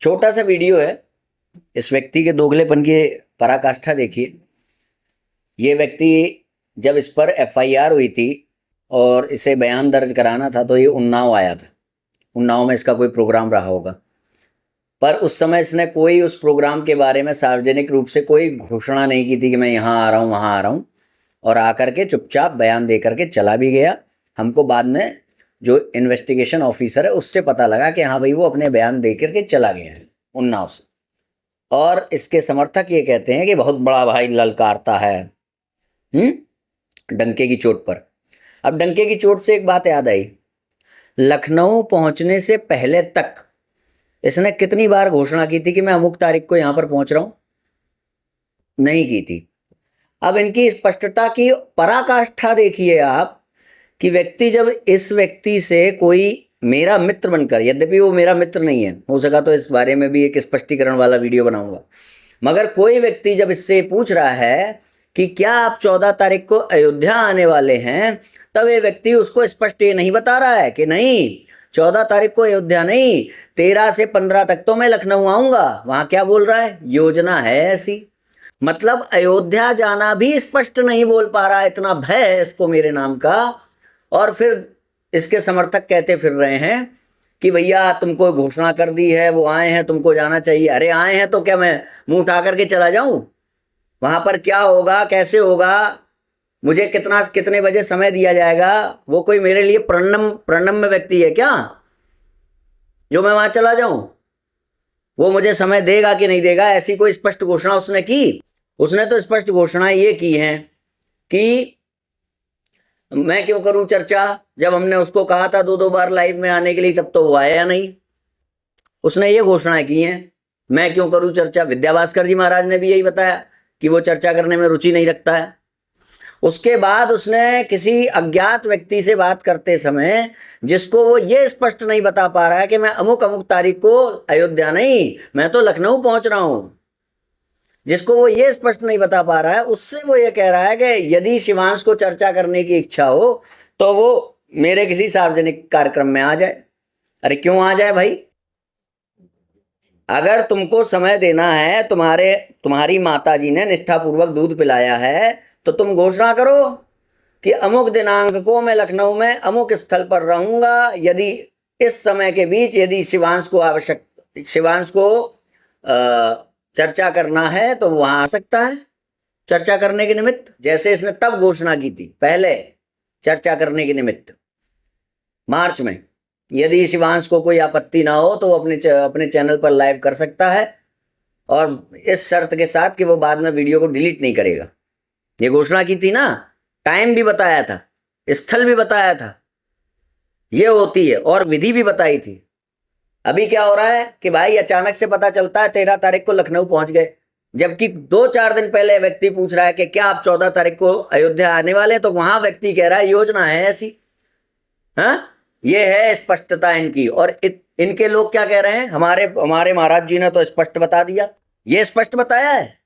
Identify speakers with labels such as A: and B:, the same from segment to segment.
A: छोटा सा वीडियो है। इस व्यक्ति के दोगलेपन की पराकाष्ठा देखिए। ये व्यक्ति जब इस पर एफआईआर हुई थी और इसे बयान दर्ज कराना था तो ये उन्नाव आया था। उन्नाव में इसका कोई प्रोग्राम रहा होगा, पर उस समय इसने कोई उस प्रोग्राम के बारे में सार्वजनिक रूप से कोई घोषणा नहीं की थी कि मैं यहाँ आ रहा हूँ वहाँ आ रहा हूँ, और आकर के चुपचाप बयान दे करके चला भी गया। हमको बाद में जो इन्वेस्टिगेशन ऑफिसर है उससे पता लगा कि हाँ भाई वो अपने बयान दे करके चला गया है उन्नाव से। और इसके समर्थक ये कहते हैं कि बहुत बड़ा भाई ललकारता है डंके की चोट पर। अब डंके की चोट से एक बात याद आई, लखनऊ पहुंचने से पहले तक इसने कितनी बार घोषणा की थी कि मैं अमुक तारीख को यहां पर पहुंच रहा हूं? नहीं की थी। अब इनकी स्पष्टता की पराकाष्ठा देखिए आप कि व्यक्ति जब इस व्यक्ति से कोई मेरा मित्र बनकर, यद्यपि वो मेरा मित्र नहीं है, हो सका तो इस बारे में भी एक स्पष्टीकरण वाला वीडियो बनाऊंगा, मगर कोई व्यक्ति जब इससे पूछ रहा है कि क्या आप 14 तारीख को अयोध्या आने वाले हैं, तब ये व्यक्ति उसको स्पष्ट ये नहीं बता रहा है कि नहीं 14 तारीख को अयोध्या नहीं, 13 से 15 तक तो मैं लखनऊ आऊंगा। वहां क्या बोल रहा है? योजना है ऐसी। मतलब अयोध्या जाना भी स्पष्ट नहीं बोल पा रहा है, इतना भय है इसको मेरे नाम का। और फिर इसके समर्थक कहते फिर रहे हैं कि भैया तुमको घोषणा कर दी है, वो आए हैं, तुमको जाना चाहिए। अरे आए हैं तो क्या मैं मुंह उठा करके चला जाऊं? वहां पर क्या होगा, कैसे होगा, मुझे कितने बजे समय दिया जाएगा, वो कोई मेरे लिए प्रणम्य व्यक्ति है क्या जो मैं वहां चला जाऊं? वो मुझे समय देगा कि नहीं देगा, ऐसी कोई स्पष्ट घोषणा उसने की? उसने तो स्पष्ट घोषणा ये की है कि मैं क्यों करूं चर्चा। जब हमने उसको कहा था 2-2 बार लाइव में आने के लिए, तब तो वो आया नहीं। उसने ये घोषणाएं की हैं, मैं क्यों करूं चर्चा। विद्या भास्कर जी महाराज ने भी यही बताया कि वो चर्चा करने में रुचि नहीं रखता है। उसके बाद उसने किसी अज्ञात व्यक्ति से बात करते समय, जिसको वो ये स्पष्ट नहीं बता पा रहा है कि मैं अमुक अमुक तारीख को अयोध्या नहीं, मैं तो लखनऊ पहुंच रहा हूं, जिसको वो ये स्पष्ट नहीं बता पा रहा है, उससे वो ये कह रहा है कि यदि शिवांश को चर्चा करने की इच्छा हो तो वो मेरे किसी सार्वजनिक कार्यक्रम में आ जाए। अरे क्यों आ जाए भाई? अगर तुमको समय देना है, तुम्हारी माता जी ने निष्ठापूर्वक दूध पिलाया है, तो तुम घोषणा करो कि अमुक दिनांक को मैं लखनऊ में अमुक स्थल पर रहूंगा। यदि इस समय के बीच यदि शिवांश को चर्चा करना है तो वहां आ सकता है चर्चा करने के निमित्त, जैसे इसने तब घोषणा की थी पहले चर्चा करने के निमित्त मार्च में। यदि शिवांश को कोई आपत्ति ना हो तो वो अपने चैनल पर लाइव कर सकता है, और इस शर्त के साथ कि वो बाद में वीडियो को डिलीट नहीं करेगा। ये घोषणा की थी ना, टाइम भी बताया था, स्थल भी बताया था, ये होती है, और विधि भी बताई थी। अभी क्या हो रहा है कि भाई अचानक से पता चलता है 13 तारीख को लखनऊ पहुंच गए, जबकि 2-4 दिन पहले व्यक्ति पूछ रहा है कि क्या आप 14 तारीख को अयोध्या आने वाले हैं, तो वहां व्यक्ति कह रहा है योजना है ऐसी। हाँ, ये है स्पष्टता इनकी। और इनके लोग क्या कह रहे हैं, हमारे महाराज जी ने तो स्पष्ट बता दिया। ये स्पष्ट बताया है?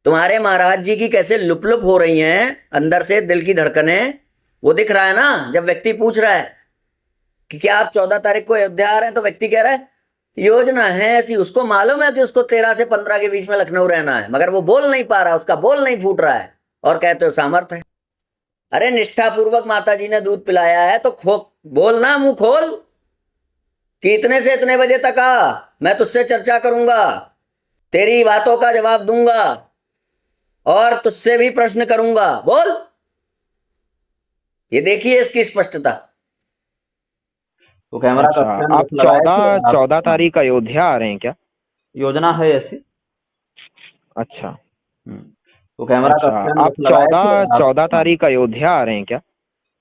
A: तुम्हारे महाराज जी की कैसे लुप लुप हो रही हैं अंदर से, दिल की धड़कनें, वो दिख रहा है ना। जब व्यक्ति पूछ रहा है कि क्या आप 14 तारीख को अयोध्या आ रहे हैं, तो व्यक्ति कह रहा है योजना है ऐसी। उसको मालूम है कि उसको 13 से 15 के बीच में लखनऊ रहना है, मगर वो बोल नहीं पा रहा, उसका बोल नहीं फूट रहा है, और कहते हो सामर्थ्य है। अरे निष्ठापूर्वक माता जी ने दूध पिलाया है तो बोलना, मुंह खोल कि इतने से इतने बजे तक आ, मैं तुझसे चर्चा करूंगा, तेरी बातों का जवाब दूंगा और तुझसे भी प्रश्न करूंगा, बोल। ये देखिए इसकी स्पष्टता।
B: तो कैमरा का
C: अच्छा, आप 14 तारीख अयोध्या आ रहे हैं क्या?
B: योजना है ऐसी।
C: अच्छा,
B: तो कैमरा का
C: अच्छा, आप 14 तारीख अयोध्या आ रहे हैं क्या?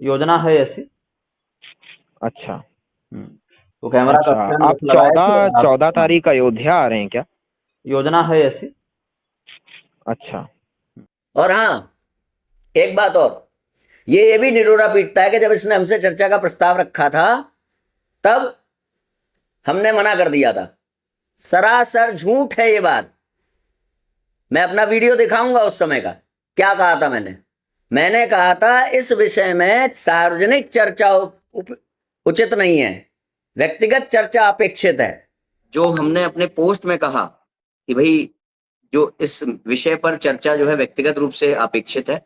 B: योजना है ऐसी।
C: अच्छा,
B: तो कैमरा का
C: आप 14 तारीख अयोध्या आ रहे हैं क्या?
B: योजना है ऐसी।
C: अच्छा,
A: और हाँ, एक बात और, ये भी निरोरा पीटता है कि जब इसने हमसे चर्चा का प्रस्ताव रखा था तब हमने मना कर दिया था। सरासर झूठ है ये बात। मैं अपना वीडियो दिखाऊंगा उस समय का। क्या कहा था मैंने कहा था इस विषय में सार्वजनिक चर्चा उचित नहीं है, व्यक्तिगत चर्चा अपेक्षित है। जो हमने अपने पोस्ट में कहा कि भाई जो इस विषय पर चर्चा जो है व्यक्तिगत रूप से अपेक्षित है,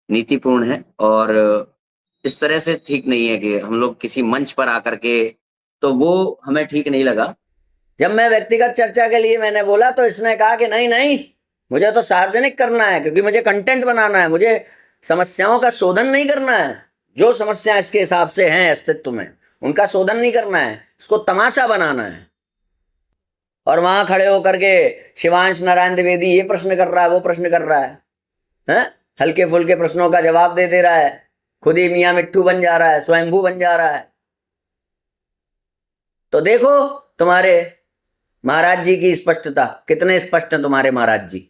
A: नीतिपूर्ण है और इस तरह से ठीक नहीं है कि हम लोग किसी मंच पर आकर के, तो वो हमें ठीक नहीं लगा। जब मैं व्यक्तिगत चर्चा के लिए मैंने बोला तो इसने कहा कि नहीं नहीं, मुझे तो सार्वजनिक करना है क्योंकि मुझे कंटेंट बनाना है, मुझे समस्याओं का शोधन नहीं करना है। जो समस्या इसके हिसाब से हैं अस्तित्व में उनका शोधन नहीं करना है, इसको तमाशा बनाना है। और वहां खड़े होकर के शिवांश नारायण द्विवेदी ये प्रश्न कर रहा है, वो प्रश्न कर रहा है? हल्के फुल्के प्रश्नों का जवाब दे रहा है, खुद ही मियां मिट्ठू बन जा रहा है, स्वयंभू बन जा रहा है। तो देखो तुम्हारे महाराज जी की स्पष्टता, कितने स्पष्ट हैं तुम्हारे महाराज जी।